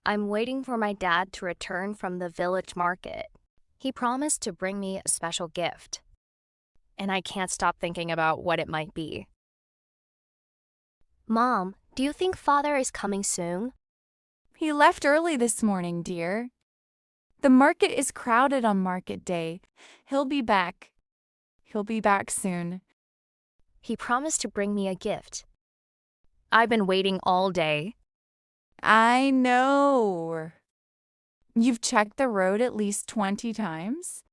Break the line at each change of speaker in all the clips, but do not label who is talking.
I'm waiting for my dad to return from the village market. He promised to bring me a special gift, and I can't stop thinking about what it might be. Mom, do you think Father is coming soon?
He left early this morning, dear. The market is crowded on market day. He'll be back. He'll be back soon.
He promised to bring me a gift. I've been waiting all day.
I know. You've checked the road at least 20 times?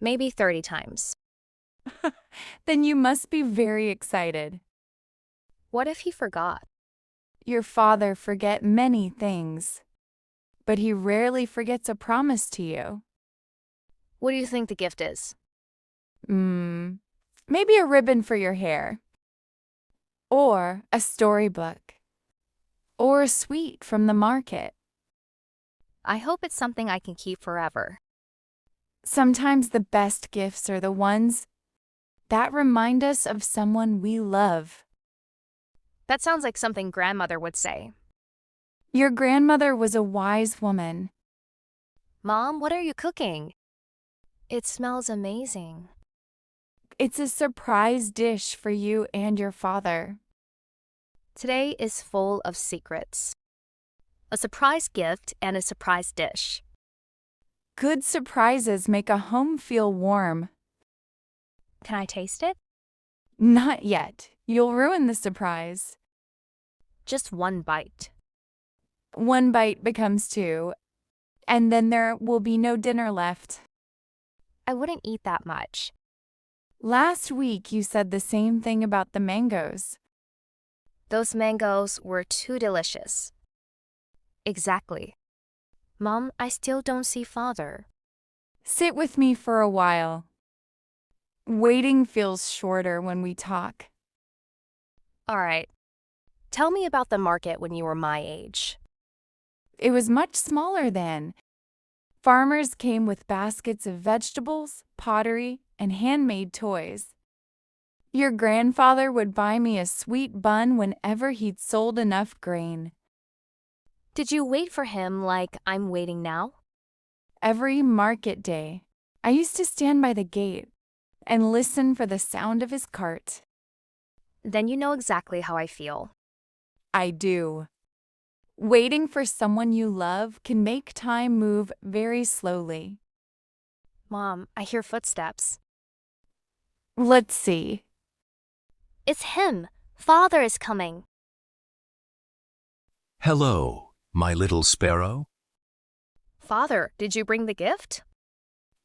Maybe 30 times.
Then you must be very excited.
What if he forgot?
Your father forget many things, but he rarely forgets a promise to you.
What do you think the gift is?
Maybe a ribbon for your hair, or a storybook, or a sweet from the market.
I hope it's something I can keep forever.
Sometimes the best gifts are the ones that remind us of someone we love.
That sounds like something grandmother would say.
Your grandmother was a wise woman.
Mom, what are you cooking? It smells amazing.
It's a surprise dish for you and your father.
Today is full of secrets. A surprise gift and a surprise dish.
Good surprises make a home feel warm.
Can I taste it?
Not yet. You'll ruin the surprise.
Just one bite.
One bite becomes two, and then there will be no dinner left.
I wouldn't eat that much.
Last week you said the same thing about the mangoes.
Those mangoes were too delicious. Exactly. Mom, I still don't see Father.
Sit with me for a while. Waiting feels shorter when we talk.
All right. Tell me about the market when you were my age.
It was much smaller then. Farmers came with baskets of vegetables, pottery, and handmade toys. Your grandfather would buy me a sweet bun whenever he'd sold enough grain.
Did you wait for him like I'm waiting now?
Every market day, I used to stand by the gate and listen for the sound of his cart.
Then you know exactly how I feel.
I do. Waiting for someone you love can make time move very slowly.
Mom, I hear footsteps.
Let's see.
It's him. Father is coming.
Hello, my little sparrow.
Father, did you bring the gift?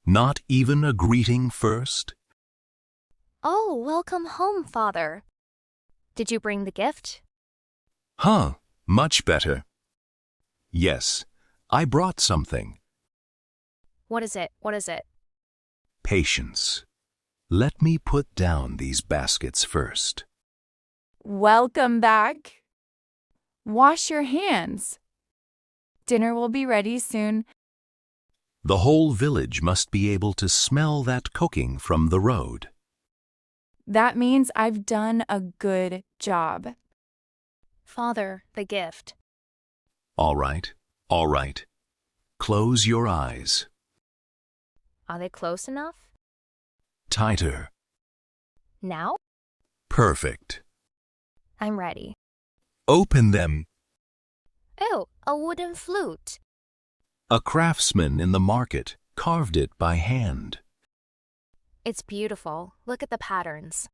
Not even a greeting first?
Oh, welcome home, Father. Did you bring the gift?
Huh, much better. Yes, I brought something.
What is it? What is it?
Patience. Let me put down these baskets first.
Welcome back. Wash your hands. Dinner will be ready soon.
The whole village must be able to smell that cooking from the road.
That means I've done a good job.
Father, the gift.
All right, all right. Close your eyes.
Are they close enough?
Tighter.
Now?
Perfect.
I'm ready.
Open them.
Oh, a wooden flute.
A craftsman in the market carved it by hand.
It's beautiful. Look at the patterns.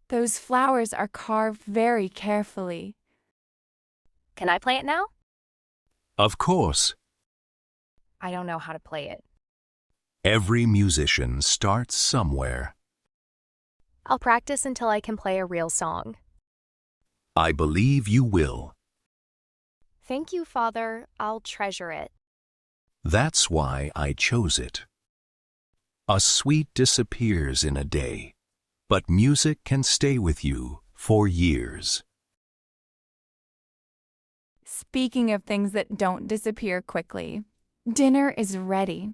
Those flowers are carved very carefully.
Can I play it now?
Of course,
I don't know how to play it.
every musician starts somewhere.
I'll practice until I can play a real song.
I believe you will.
Thank you, Father. I'll treasure it.
That's why I chose it. A sweet disappears in a day, but music can stay with you for years.
Speaking of things that don't disappear quickly, dinner is ready.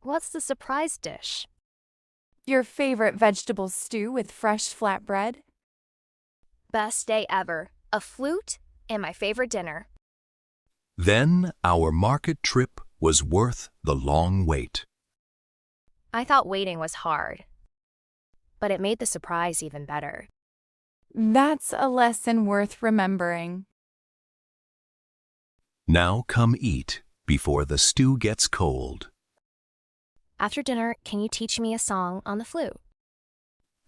What's the surprise dish?
Your favorite vegetable stew with fresh flatbread?
Best day ever. A flute and my favorite dinner.
Then our market trip was worth the long wait.
I thought waiting was hard, but it made the surprise even better.
That's a lesson worth remembering.
Now come eat before the stew gets cold.
After dinner, can you teach me a song on the flute?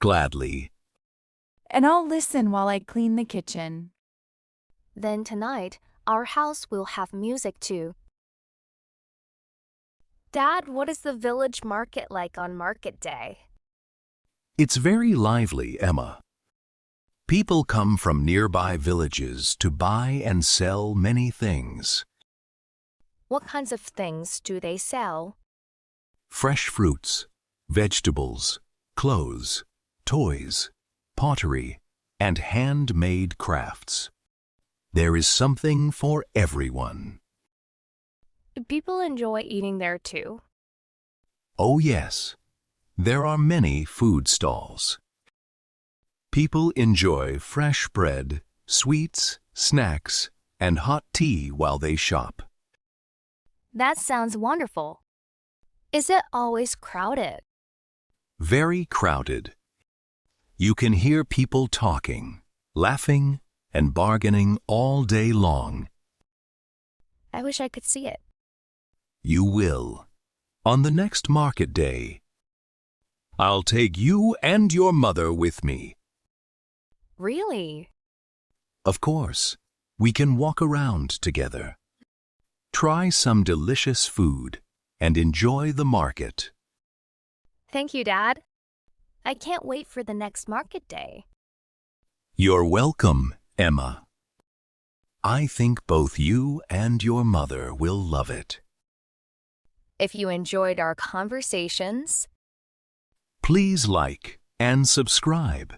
Gladly.
And I'll listen while I clean the kitchen.
Then tonight, our house will have music too. Dad, what is the village market like on market day?
It's very lively, Emma. People come from nearby villages to buy and sell many things.
What kinds of things do they sell?
Fresh fruits, vegetables, clothes, toys, pottery, and handmade crafts. There is something for everyone.
Do people enjoy eating there too?
Oh yes, there are many food stalls. People enjoy fresh bread, sweets, snacks, and hot tea while they shop.
That sounds wonderful. Is it always crowded?
Very crowded. You can hear people talking, laughing, and bargaining all day long.
I wish I could see it.
You will. On the next market day. I'll take you and your mother with me.
Really?
Of course, we can walk around together. Try some delicious food and enjoy the market.
Thank you, Dad. I can't wait for the next market day.
You're welcome, Emma. I think both you and your mother will love it.
If you enjoyed our conversations,
Please like and subscribe.